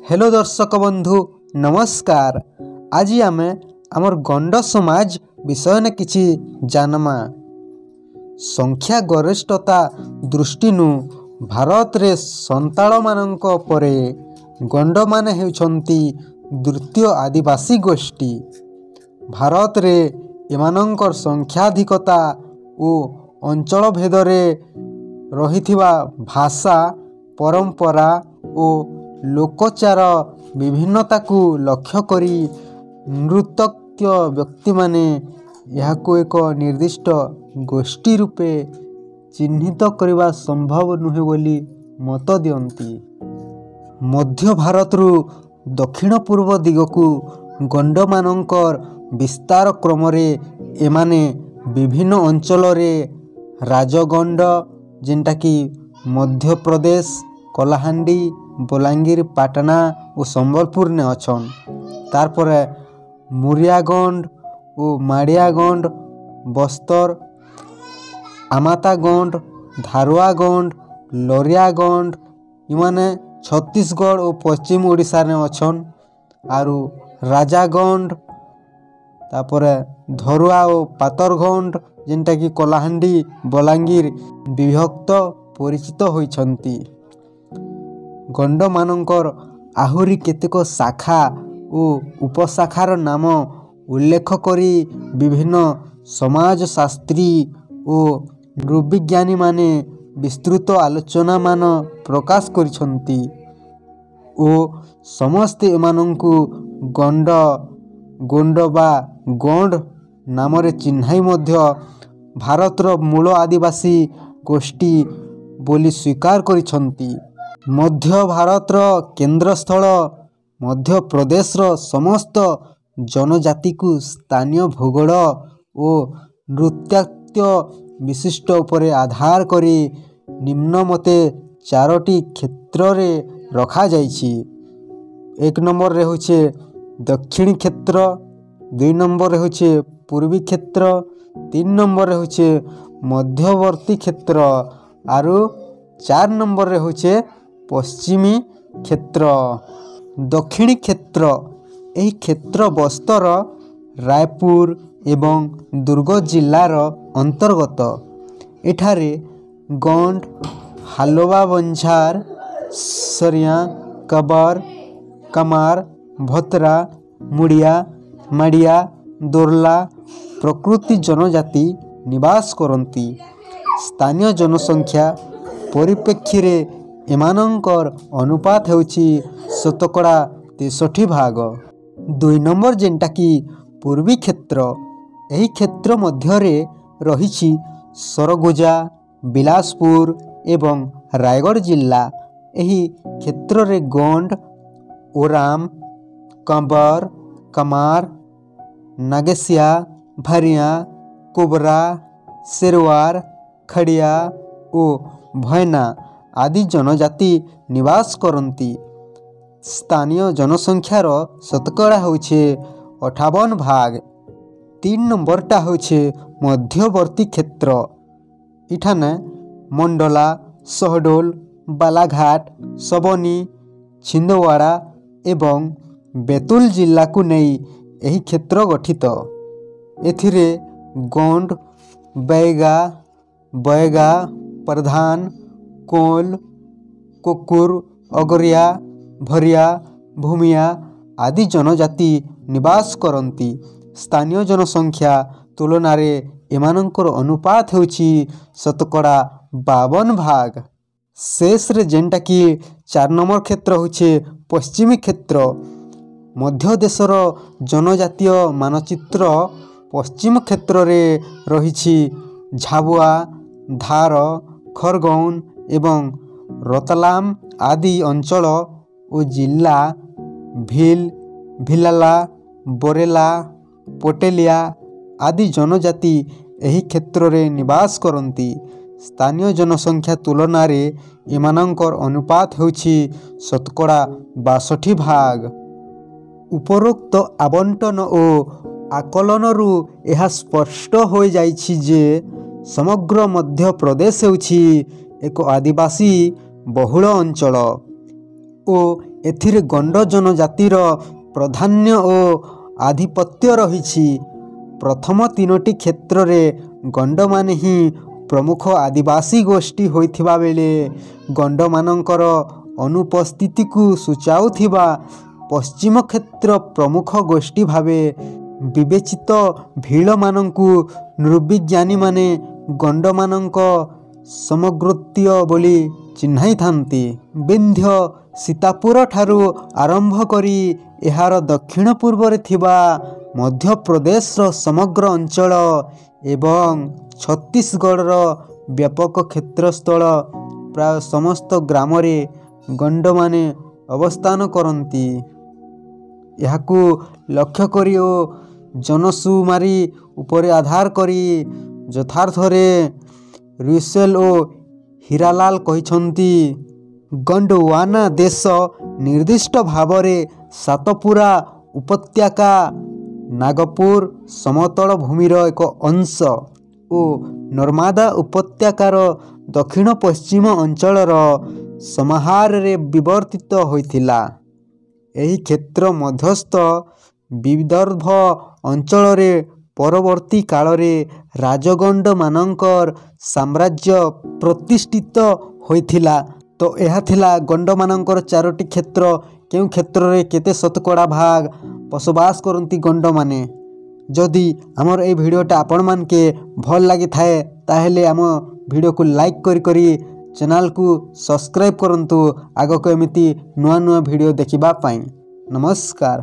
Hello दर्शक बंधु नमस्कार। आज आम आमर गंड समाज विषय ने किछि जानमा। संख्या गरिष्ठता दृष्टि भारत रे संताल मानक परे गंड माने हेउछंती द्वितीय आदिवासी गोष्ठी। भारत रे एमानंकर संख्याधिकता और अंचल भेदरे रहिथिबा भाषा परंपरा और लोकचार विभिन्नता को लक्ष्य करी नृतज्ञ व्यक्ति माने यहाको एक निर्दिष्ट गोष्ठी रूपे चिन्हित करने संभव नुहे बोली मत दियंती। मध्य भारत रु दक्षिण पूर्व दिगकू गंड मानंकर विस्तार क्रम रे एमाने विभिन्न अंचल रे राजगंड जेंटा कि मध्य प्रदेश कलाहांडी बलांगीर पाटना और संबलपुर ने अछन। तारपर मुरियागंड और माड़ियागंड बस्तर आमातागंड धारुआगंड लरियागंड इमाने छत्तीसगढ़ और पश्चिम ओडिशा ने अछन। आरु राजागंड तापर धरुआ और पातरगंड जेंटा कि कलाहांडी बलांगीर विभक्त परिचित होइछंती। गंड मानंकर आहुरी केतेक शाखा और उपशाखार नाम उल्लेख करी विभिन्न समाजशास्त्री और नृविज्ञानी माने विस्तृत आलोचना मान प्रकाश करिछंती ओ समस्ते एमानंकु गंड गोंड बा गंड नाम रे चिन्हाई मध्य भारतर मूल आदिवासी गोष्ठी बोली स्वीकार करिछंती। मध्य भारतर केंद्रस्थल मध्य प्रदेशर समस्त जनजाति को स्थानीय भूगोल और नृत्यात्य विशिष्ट उपरे आधार करी निम्न मते चारोटी क्षेत्र रे रखा जाइछि। एक नंबर रे होछे दक्षिणी क्षेत्र, दुई नंबर रे होछे पूर्वी क्षेत्र, तीन नंबर रे होछे मध्यवर्ती क्षेत्र आरु चार नंबर रे होछे पश्चिमी क्षेत्र। दक्षिणी क्षेत्र यही क्षेत्र बस्तर रायपुर एवं दुर्ग जिलार अंतर्गत। एठारे गंड हालोबा बंझार सरिया कबर कमार भतरा मुड़िया माड़िया दोरला प्रकृति जनजाति निवास करती। स्थानीय जनसंख्या परिप्रेक्षी रे एमानंकर अनुपात हेउछि शतकड़ा 63 भाग। दुई नंबर जेंटा कि पूर्वी क्षेत्र यही क्षेत्र मध्यरे रहिछि सरगुजा बिलासपुर एवं रायगढ़ जिला। यही क्षेत्र रे गंड ओराम कंबर कमार नागेसिया भारिया कोबरा शेरवार खड़िया और भैना आदि जनजाति निवास करती। स्थानीय जनसंख्यार शतकड़ा होछे 58 भाग। तीन नंबरटा होछे मध्यवर्ती क्षेत्र। इठाने मंडला सहडोल बालाघाट सबनी छिंदवाड़ा एवं बैतूल जिला को नहीं यही क्षेत्र गठित। एथिरे गोंड बैगा बैगा प्रधान कोल कुकुर अगरिया भरिया भूमिया आदि जनजाति निवास करती। स्थानीय जनसंख्या तुलना रे एमानंकर अनुपात हेउछि शतकड़ा 52 भाग। शेष रे जेंटा कि 4 नंबर क्षेत्र होछे पश्चिमी क्षेत्र। मध्य देशर जनजातीय मानचित्र पश्चिम क्षेत्र रे रहिछि झाबुआ धार खरगौन एवं रतलाम आदि अंचल और जिला भील भिलाला बोरेला पोटेलिया आदि जनजाति यही क्षेत्र रे निवास करती। स्थानीय जनसंख्या तुलना रे एमानंकर अनुपात होछि शतकड़ा 62 भाग। उपरोक्त आवंटन और आकलन रु यह स्पष्ट हो जाइछि जे समग्र मध्य प्रदेश हेउछि एक आदिवासी बहुल अंचल ओ ଏଥିରେ ଗଣ୍ଡ ଜନଜାତିର ପ୍ରାଧାନ୍ୟ ଓ ଆଧିପତ୍ୟ ରହିଛି। ପ୍ରଥମ ତିନୋଟି କ୍ଷେତ୍ରରେ ଗଣ୍ଡମାନେ ହିଁ ପ୍ରମୁଖ ଆଦିବାସୀ ଗୋଷ୍ଠୀ ହୋଇଥିବା ବେଳେ ଗଣ୍ଡମାନଙ୍କର ଅନୁପସ୍ଥିତିକୁ ସୂଚାଉଥିବା ପଶ୍ଚିମ କ୍ଷେତ୍ର ପ୍ରମୁଖ ଗୋଷ୍ଠୀ ଭାବେ ବିବେଚିତ। ଭୀଳମାନଙ୍କୁ ନୃବିଜ୍ଞାନୀମାନେ ଗଣ୍ଡମାନଙ୍କ ସମଗୋତ୍ରୀୟ ବୋଲି ଚିହ୍ନାଇଥାନ୍ତି। ବିନ୍ଧ୍ୟ ସୀତାପୁର ଠାରୁ ଆରମ୍ଭ କରି ଏହାର ଦକ୍ଷିଣ ପୂର୍ବରେ ଥିବା ମଧ୍ୟପ୍ରଦେଶର ସମଗ୍ର ଅଞ୍ଚଳ ଏବଂ ଛତିଶଗଡ଼ର ବ୍ୟାପକ କ୍ଷେତ୍ରସ୍ଥଳ ପ୍ରାୟ ସମସ୍ତ ଗ୍ରାମରେ ଗଣ୍ଡମାନେ ଅବସ୍ଥାନ କରନ୍ତି। ଏହାକୁ ଲକ୍ଷ୍ୟ କରି ଓ ଜନସୁମାରୀ ଉପରେ ଆଧାର କରି ଯଥାର୍ଥରେ ରୁସେଲ ଓ ହୀରାଲାଲ କହିଛନ୍ତି, ଗଣ୍ଡୱାନା ଦେଶ ନିର୍ଦ୍ଦିଷ୍ଟ ଭାବରେ ସାତପୁରା ଉପତ୍ୟକା, ନାଗପୁର ସମତଳ ଭୂମିର ଏକ ଅଂଶ ଓ ନର୍ମଦା ଉପତ୍ୟକାର ଦକ୍ଷିଣ ପଶ୍ଚିମ ଅଞ୍ଚଳର ସମାହାରରେ ବିବର୍ତ୍ତିତ ହୋଇଥିଲା। ଏହି କ୍ଷେତ୍ର ମଧ୍ୟସ୍ଥ ବିଦର୍ଭ ଅଞ୍ଚଳରେ ପରବର୍ତ୍ତୀ କାଳରେ ରାଜଗଣ୍ଡମାନଙ୍କର ସାମ୍ରାଜ୍ୟ ପ୍ରତିଷ୍ଠିତ ହୋଇଥିଲା। ତ ଏହା ଥିଲା ଗଣ୍ଡମାନଙ୍କର ଚାରୋଟି କ୍ଷେତ୍ର। କେଉଁ କ୍ଷେତ୍ରରେ କେତେ ଶତକଡ଼ା ଭାଗ ବସବାସ କରନ୍ତି ଗଣ୍ଡମାନେ। ଯଦି ଆମର এই ଭିଡ଼ିଓଟା ଆପଣମାନକେ ଭଲ ଲାଗିଥାଏ ତାହେଲେ ଆମ ଭିଡ଼ିଓକୁ ଲାଇକ୍ କରି ଚ୍ୟାନେଲକୁ ସବସ୍କ୍ରାଇବ୍ କରନ୍ତୁ ଆଗକୁ ଏମିତି ନୂଆ ନୂଆ ଭିଡ଼ିଓ ଦେଖିବା ପାଇଁ। ନମସ୍କାର।